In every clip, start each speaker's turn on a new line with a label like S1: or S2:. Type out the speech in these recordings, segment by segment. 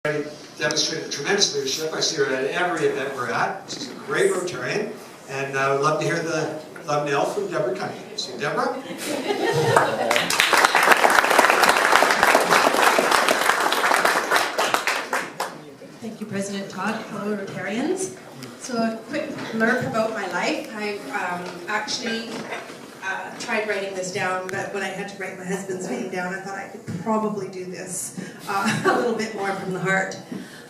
S1: Demonstrated tremendous leadership. I see her at every event we're at. She's a great Rotarian, and I would love to hear the thumbnail from Debra Cunningham. So, Debra?
S2: Thank you, President Todd. Hello, Rotarians. So a quick blurb about my life. I actually tried writing this down, but when I had to write my husband's name down, I thought I could probably do this a little bit more from the heart.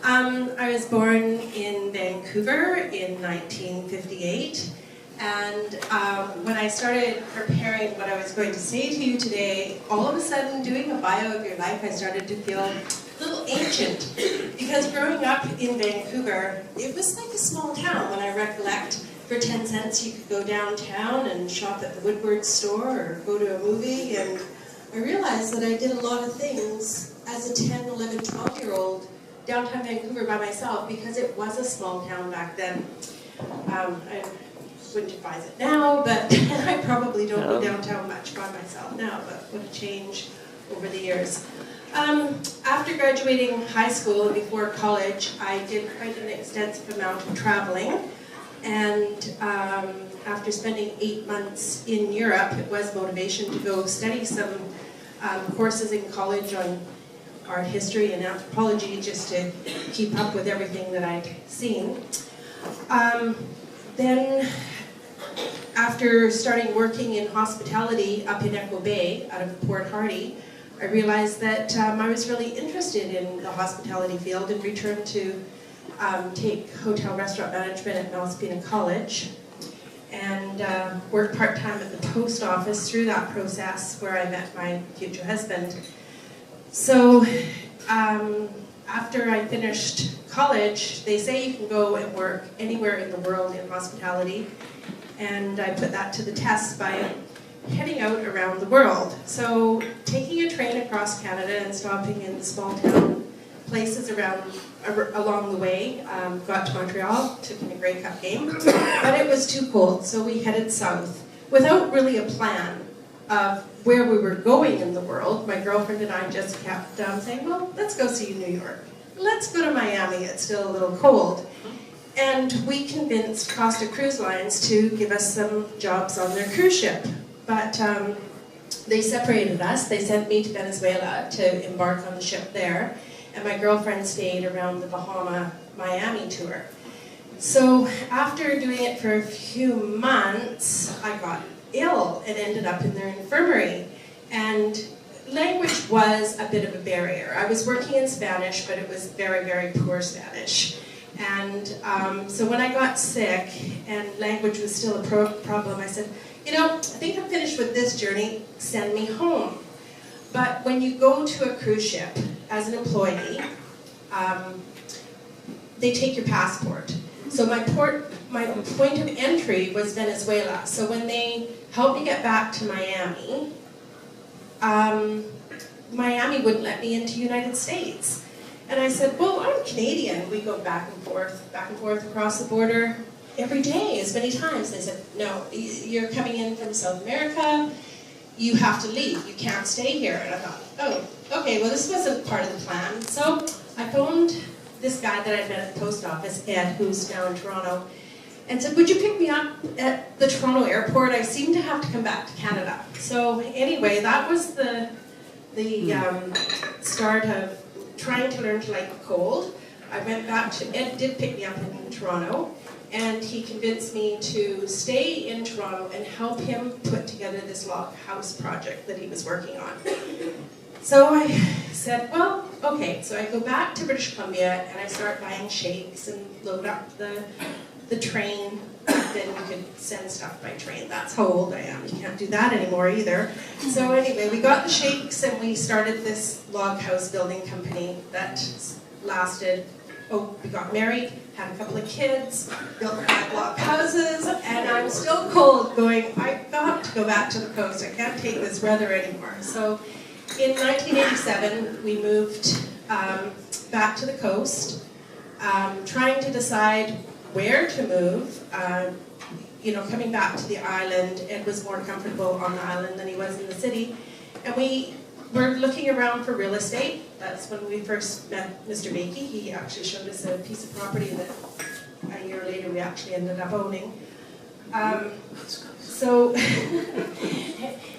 S2: I was born in Vancouver in 1958, and when I started preparing what I was going to say to you today, all of a sudden, doing a bio of your life, I started to feel a little ancient, because growing up in Vancouver, it was like a small town. When I recollect, for 10 cents you could go downtown and shop at the Woodward store or go to a movie, and I realized that I did a lot of things as a 10, 11, 12-year-old downtown Vancouver by myself, because it was a small town back then. I wouldn't advise it now, but I probably don't go downtown much by myself now, but what a change over the years. After graduating high school and before college, I did quite an extensive amount of traveling. And after spending 8 months in Europe, it was motivation to go study some courses in college on art history and anthropology, just to keep up with everything that I'd seen. Then, after starting working in hospitality up in Echo Bay, out of Port Hardy, I realized that I was really interested in the hospitality field and returned to take hotel restaurant management at Malaspina College, and worked part-time at the post office through that process, where I met my future husband. So after I finished college, they say you can go and work anywhere in the world in hospitality, and I put that to the test by heading out around the world. So taking a train across Canada and stopping in small town places along the way. Got to Montreal, took in a Grey Cup game, but it was too cold, so we headed south without really a plan of where we were going in the world. My girlfriend and I just kept saying, well, let's go see New York. Let's go to Miami, it's still a little cold. And we convinced Costa Cruise Lines to give us some jobs on their cruise ship. But they separated us. They sent me to Venezuela to embark on the ship there, and my girlfriend stayed around the Bahama-Miami tour. So after doing it for a few months, I got ill and ended up in their infirmary. And language was a bit of a barrier. I was working in Spanish, but it was very, very poor Spanish. And so when I got sick and language was still a problem, I said, you know, I think I'm finished with this journey, send me home. But when you go to a cruise ship as an employee, they take your passport. So my point of entry was Venezuela. So when they helped me get back to Miami, Miami wouldn't let me into the United States. And I said, well, I'm Canadian. We go back and forth across the border every day, as many times. They said, no, you're coming in from South America. You have to leave. You can't stay here. And I thought, oh, okay, well, this wasn't part of the plan. So I phoned this guy that I'd met at the post office, Ed, who's now in Toronto, and said, would you pick me up at the Toronto airport? I seem to have to come back to Canada. So anyway, that was the start of trying to learn to like the cold. I went back to, Ed did pick me up in Toronto, and he convinced me to stay in Toronto and help him put together this log house project that he was working on. So I said, well, okay. So I go back to British Columbia and I start buying shakes and load up the train. Then you could send stuff by train. That's how old I am. You can't do that anymore either. So anyway, we got the shakes and we started this log house building company that lasted, we got married, had a couple of kids, built 5 log houses, and I'm still cold going, I've got to go back to the coast. I can't take this weather anymore. So in 1987, we moved back to the coast, trying to decide where to move. You know, coming back to the island, Ed was more comfortable on the island than he was in the city. And we we're looking around for real estate. That's when we first met Mr. Bakey. He actually showed us a piece of property that a year later we actually ended up owning. So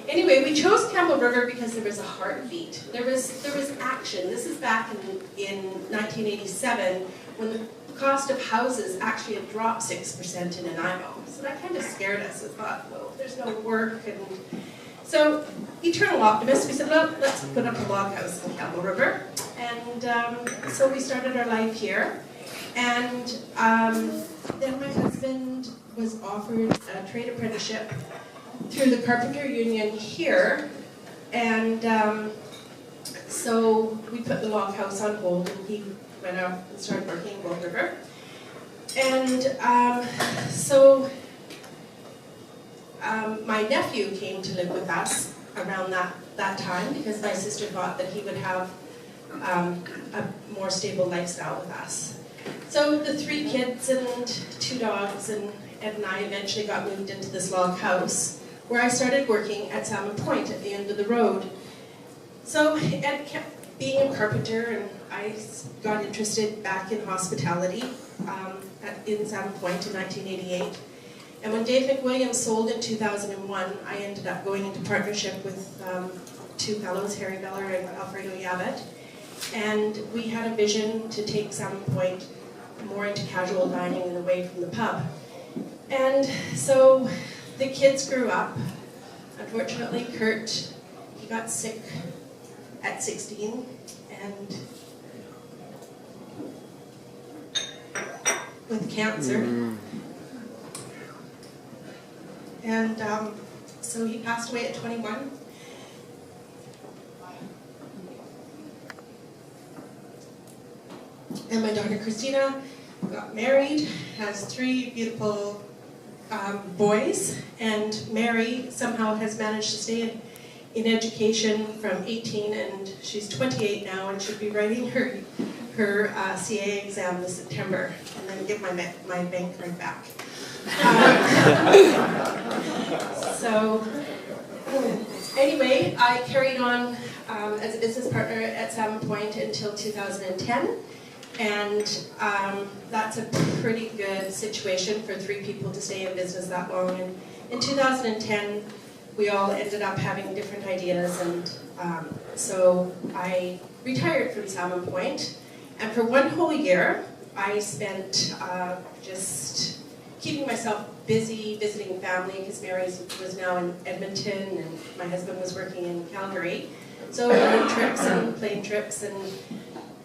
S2: anyway, we chose Campbell River because there was a heartbeat. There was action. This is back in 1987 when the cost of houses actually had dropped 6% in Nanaimo. So that kind of scared us. We thought, well, there's no work. And so, eternal optimists, we said, well, let's put up a log house in Campbell River. And so we started our life here. And then my husband was offered a trade apprenticeship through the Carpenter Union here. And so we put the log house on hold and he went out and started working in Gold River. And my nephew came to live with us around that time because my sister thought that he would have a more stable lifestyle with us. So the 3 kids and 2 dogs and Ed and I eventually got moved into this log house where I started working at Salmon Point at the end of the road. So Ed kept being a carpenter and I got interested back in hospitality in Salmon Point in 1988. And when Dave McWilliams sold in 2001, I ended up going into partnership with 2 fellows, Harry Beller and Alfredo Yabet. And we had a vision to take Salmon Point more into casual dining and away from the pub. And so the kids grew up. Unfortunately, Kurt, he got sick at 16 and with cancer. And so he passed away at 21. And my daughter Christina got married, has 3 beautiful boys, and Mary somehow has managed to stay in education from 18, and she's 28 now, and should be writing her CA exam this September, and then get my bank card back. So anyway, I carried on as a business partner at Salmon Point until 2010. And that's a pretty good situation for 3 people to stay in business that long. And in 2010, we all ended up having different ideas, and so I retired from Salmon Point. And for 1 whole year, I spent just keeping myself busy, visiting family, because Mary was now in Edmonton, and my husband was working in Calgary. So road trips and plane trips, and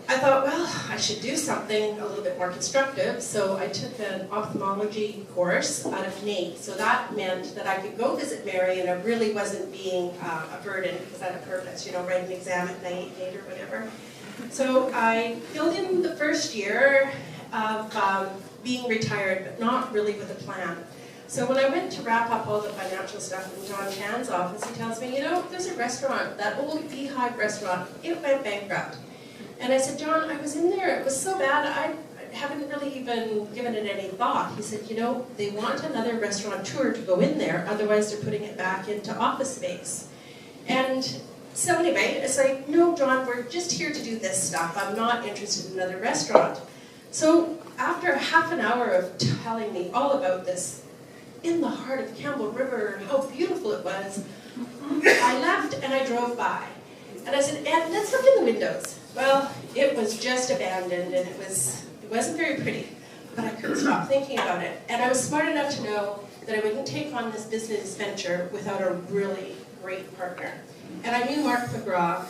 S2: I thought, well, I should do something a little bit more constructive, so I took an ophthalmology course out of NAIT. So that meant that I could go visit Mary, and it really wasn't being a burden, because I had a purpose, you know, write an exam at night or whatever. So I filled in the first year of being retired, but not really with a plan. So when I went to wrap up all the financial stuff in John Chan's office, he tells me, you know, there's a restaurant, that old Beehive restaurant, it went bankrupt. And I said, John, I was in there, it was so bad, I haven't really even given it any thought. He said, you know, they want another restaurateur to go in there, otherwise they're putting it back into office space. And so anyway, it's like, no, John, we're just here to do this stuff. I'm not interested in another restaurant. So after half an hour of telling me all about this, in the heart of Campbell River, how beautiful it was, I left and I drove by. And I said, Ed, let's look in the windows. Well, it was just abandoned, and it wasn't very pretty, but I couldn't stop thinking about it. And I was smart enough to know that I wouldn't take on this business venture without a really great partner. And I knew Mark McGraw,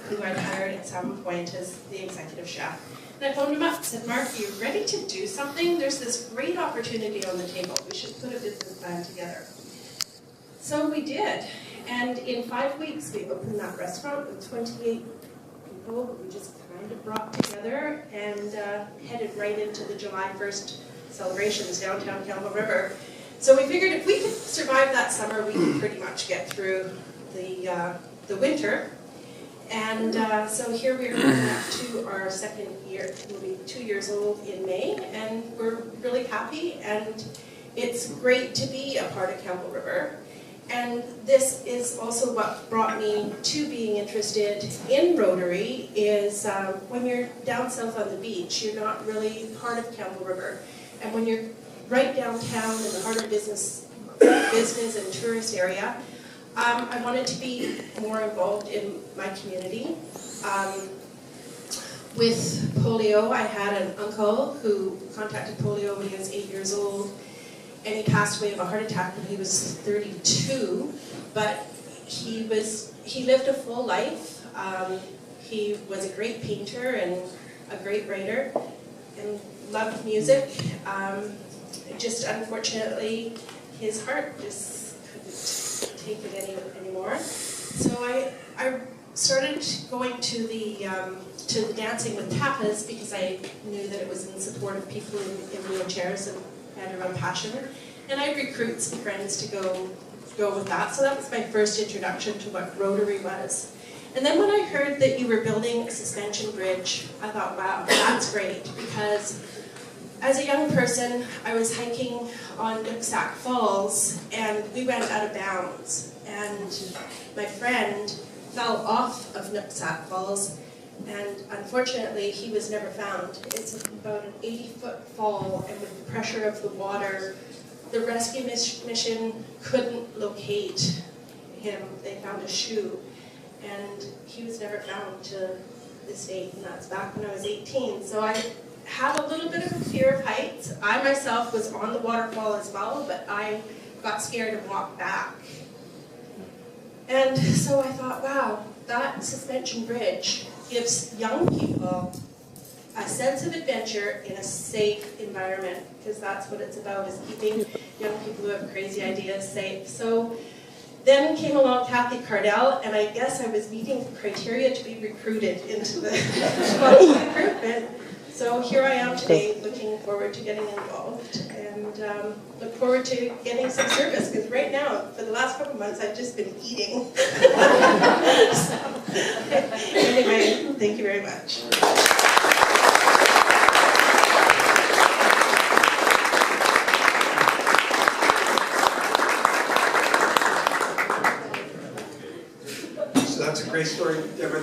S2: who I'd hired at Salmon Point as the executive chef. And I phoned him up and said, Mark, are you ready to do something? There's this great opportunity on the table. We should put a business plan together. So we did. And in 5 weeks, we opened that restaurant with 28 people that we just kind of brought together and headed right into the July 1st celebrations downtown Campbell River. So we figured if we could survive that summer, we could pretty much get through the winter. And so here we are coming up to our 2nd year. We'll be 2 years old in May, and we're really happy. And it's great to be a part of Campbell River. And this is also what brought me to being interested in Rotary, is when you're down south on the beach, you're not really part of Campbell River. And when you're right downtown in the heart of business and tourist area, I wanted to be more involved in my community. With polio, I had an uncle who contracted polio when he was 8 years old, and he passed away of a heart attack when he was 32, but he lived a full life. He was a great painter and a great writer, and loved music. Just unfortunately, his heart just couldn't take it anymore. So I started going to the Dancing with Tapas because I knew that it was in support of people in wheelchairs and had a real passion. And I'd recruit some friends to go with that. So that was my first introduction to what Rotary was. And then when I heard that you were building a suspension bridge, I thought, wow, that's great, because as a young person, I was hiking on Nooksack Falls, and we went out of bounds. And my friend fell off of Nooksack Falls, and unfortunately, he was never found. It's about an 80-foot fall, and with the pressure of the water, the rescue mission couldn't locate him. They found a shoe, and he was never found to this date, and that's back when I was 18. So I had a little bit of a fear of heights. I myself was on the waterfall as well, but I got scared and walked back. And so I thought, wow, that suspension bridge gives young people a sense of adventure in a safe environment, because that's what it's about, is keeping young people who have crazy ideas safe. So then came along Kathy Cardell, and I guess I was meeting criteria to be recruited into the recruitment. So here I am today, looking forward to getting involved, and look forward to getting some service, because right now, for the last couple of months, I've just been eating. So, anyway, thank you very much.
S1: So that's a great story, Debra.